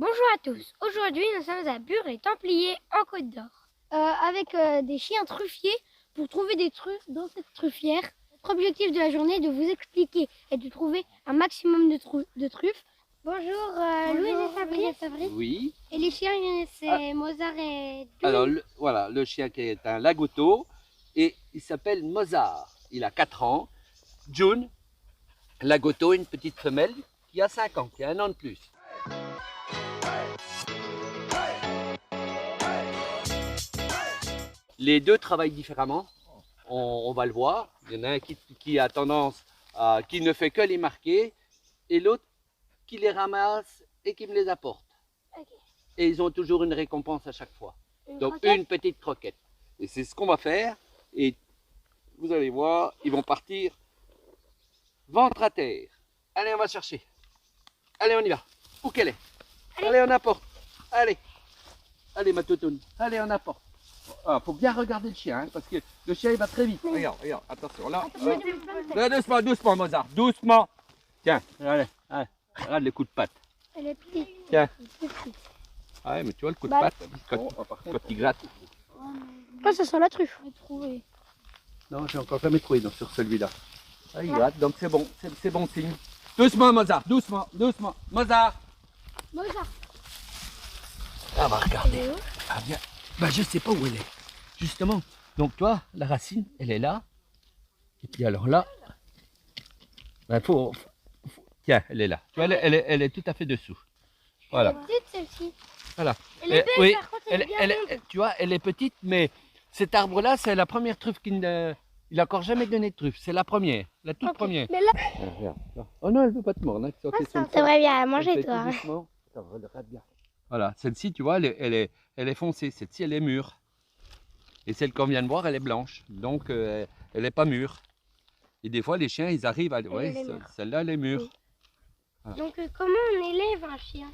Bonjour à tous, aujourd'hui nous sommes à Bure et Templiers en Côte d'Or avec des chiens truffiers pour trouver des truffes dans cette truffière. Notre objectif de la journée est de vous expliquer et de trouver un maximum de truffes. Bonjour, Louise et Fabrice. Oui. Et les chiens, c'est Mozart et June. Alors voilà, le chien qui est un lagotto et il s'appelle Mozart. Il a 4 ans. June, lagotto, une petite femelle qui a 5 ans, qui a 1 an de plus. Les deux travaillent différemment, on va le voir. Il y en a un qui a tendance à, qui ne fait que les marquer et l'autre qui les ramasse et qui me les apporte. Okay. Et ils ont toujours une récompense à chaque fois. Donc croquette? Une petite croquette. Et c'est ce qu'on va faire. Et vous allez voir, ils vont partir ventre à terre. Allez, on va chercher. Allez, on y va. Où qu'elle est? Allez, on apporte. Allez. Allez, ma toutoune. Allez, on apporte. Ah, faut bien regarder le chien, hein, parce que le chien il va très vite. Regarde, regarde, attention là. Doucement, doucement, Mozart, doucement. Tiens, allez, allez, regarde les coups de patte. Elle est petite. Tiens. Ah ouais, mais tu vois le coup de patte, quand il gratte. Oh, ça sent la truffe. Non, j'ai encore jamais trouvé sur celui-là. Ah, il gratte, donc c'est bon, c'est bon signe. Doucement, Mozart, doucement, doucement. Mozart. Mozart. Ah, va regarder. Ah, bien. Bah, je sais pas où elle est. Justement. Donc, toi, la racine, elle est là. Et puis, alors là, bah, tiens, elle est là. Tu vois, elle est tout à fait dessous. Voilà. Elle est petite, celle-ci. Voilà. Elle est belle, oui, par contre, elle est bien ronde. tu vois, elle est petite, mais cet arbre-là, c'est la première truffe qu'il n'a encore jamais donné de truffe. C'est la première, la toute première. Mais là... Regarde. Oh non, elle ne veut pas te mordre. Hein. T'aimerais bien à manger, toi. Regarde bien. Voilà, celle-ci, tu vois, elle est foncée. Celle-ci, elle est mûre. Et celle qu'on vient de voir, elle est blanche. Donc, elle n'est pas mûre. Et des fois, les chiens, ils arrivent à... Oui, celle-là, elle est mûre. Oui. Voilà. Donc, comment on élève un chien?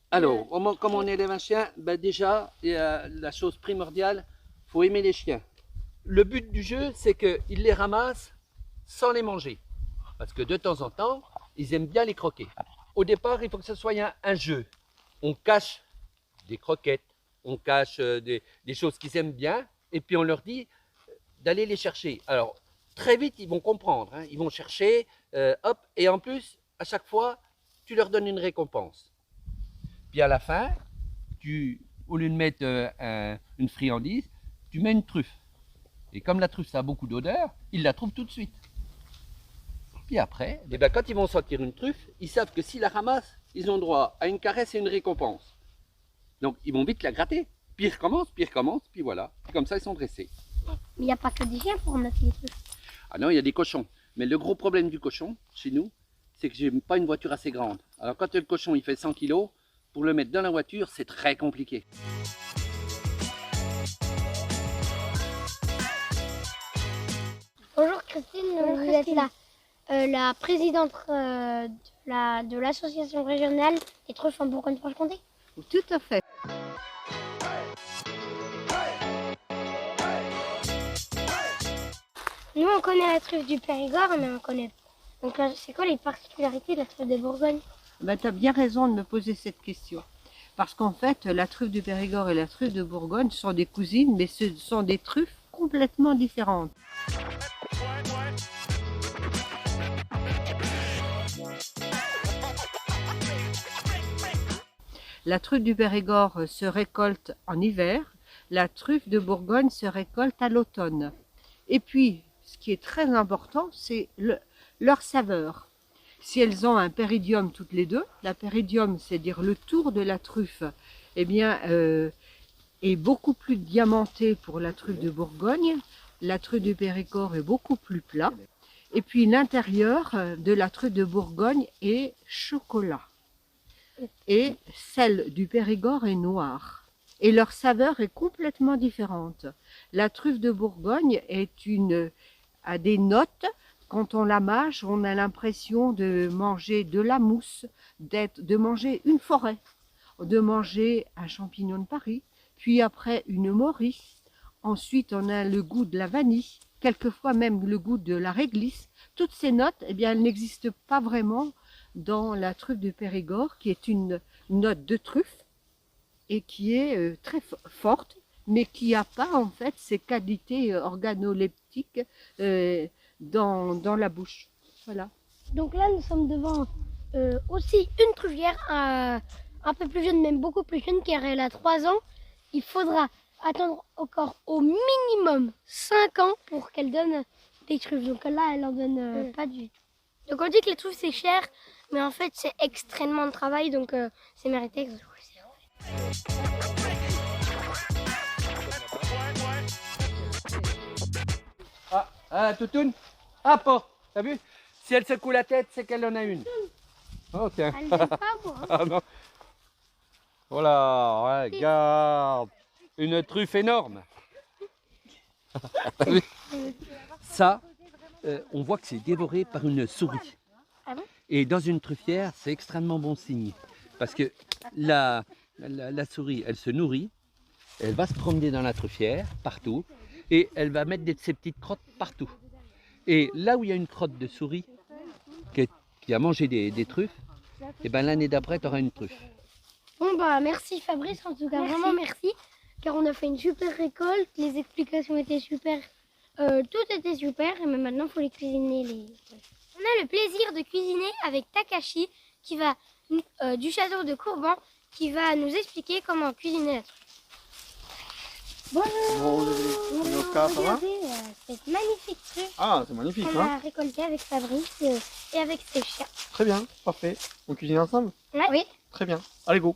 Alors, comment on élève un chien? Ben déjà, la chose primordiale, il faut aimer les chiens. Le but du jeu, c'est qu'ils les ramassent sans les manger. Parce que de temps en temps, ils aiment bien les croquer. Au départ, il faut que ce soit un jeu. On cache des croquettes, on cache des choses qu'ils aiment bien, et puis on leur dit d'aller les chercher. Alors, très vite, ils vont comprendre. Hein. Ils vont chercher, hop, et en plus, à chaque fois, tu leur donnes une récompense. Puis à la fin, au lieu de mettre une friandise, tu mets une truffe. Et comme la truffe, ça a beaucoup d'odeur, ils la trouvent tout de suite. Puis après, et ben quand ils vont sentir une truffe, ils savent que s'ils la ramassent, ils ont droit à une caresse et une récompense. Donc ils vont vite la gratter. Puis ils recommencent, puis voilà. Et comme ça, ils sont dressés. Mais il n'y a pas que des chiens pour mettre les truffes. Ah non, il y a des cochons. Mais le gros problème du cochon, chez nous, c'est que j'ai pas une voiture assez grande. Alors quand le cochon il fait 100 kg, pour le mettre dans la voiture, c'est très compliqué. Bonjour Christine, vous êtes la présidente de l'association régionale des truffes en Bourgogne-Franche-Comté? Tout à fait. Nous on connaît la truffe du Périgord, mais on connaît pas. Donc c'est quoi les particularités de la truffe de Bourgogne? Ben, tu as bien raison de me poser cette question. Parce qu'en fait, la truffe du Périgord et la truffe de Bourgogne sont des cousines, mais ce sont des truffes complètement différentes. La truffe du Périgord se récolte en hiver, la truffe de Bourgogne se récolte à l'automne. Et puis, ce qui est très important, c'est leur saveur. Si elles ont un péridium toutes les deux, la péridium, c'est-à-dire le tour de la truffe, eh bien, est beaucoup plus diamanté pour la truffe de Bourgogne. La truffe du Périgord est beaucoup plus plat. Et puis l'intérieur de la truffe de Bourgogne est chocolat. Et celle du Périgord est noire. Et leur saveur est complètement différente. La truffe de Bourgogne a des notes. Quand on la mâche, on a l'impression de manger de la mousse, de manger une forêt, de manger un champignon de Paris, puis après une Maurice. Ensuite, on a le goût de la vanille, quelquefois même le goût de la réglisse. Toutes ces notes, eh bien, elles n'existent pas vraiment dans la truffe de Périgord, qui est une note de truffe et qui est très forte, mais qui n'a pas en fait ces qualités organoleptiques dans la bouche. Voilà. Donc là, nous sommes devant aussi une truffière un peu plus jeune, même beaucoup plus jeune, car elle a 3 ans. Il faudra attendre encore au minimum 5 ans pour qu'elle donne des truffes. Donc là, elle en donne pas du tout. Donc on dit que les truffes c'est cher, mais en fait c'est extrêmement de travail, donc c'est mérité. Ah, Toutoune. Ah, pas. T'as vu? Si elle secoue la tête, c'est qu'elle en a une. Oh, tiens. Elle n'aime pas moi. Ah non. Voilà, regarde. Une truffe énorme. Ça, on voit que c'est dévoré par une souris. Ah bon? Et dans une truffière, c'est extrêmement bon signe. Parce que la souris, elle se nourrit, elle va se promener dans la truffière, partout, et elle va mettre ses petites crottes partout. Et là où il y a une crotte de souris qui a mangé des truffes, et ben l'année d'après, tu auras une truffe. Bon bah merci Fabrice, en tout cas vraiment merci, car on a fait une super récolte, les explications étaient super, tout était super, et même maintenant il faut les cuisiner. On a le plaisir de cuisiner avec Takashi qui va du château de Courban, qui va nous expliquer comment cuisiner la truffe. Bonjour. Bonjour, ça va? Regardez cette magnifique truffe Ah, c'est magnifique, qu'on hein? a récoltée avec Fabrice et avec ses chiens. Très bien, parfait. On cuisine ensemble? Ouais. Oui. Très bien. Allez, go!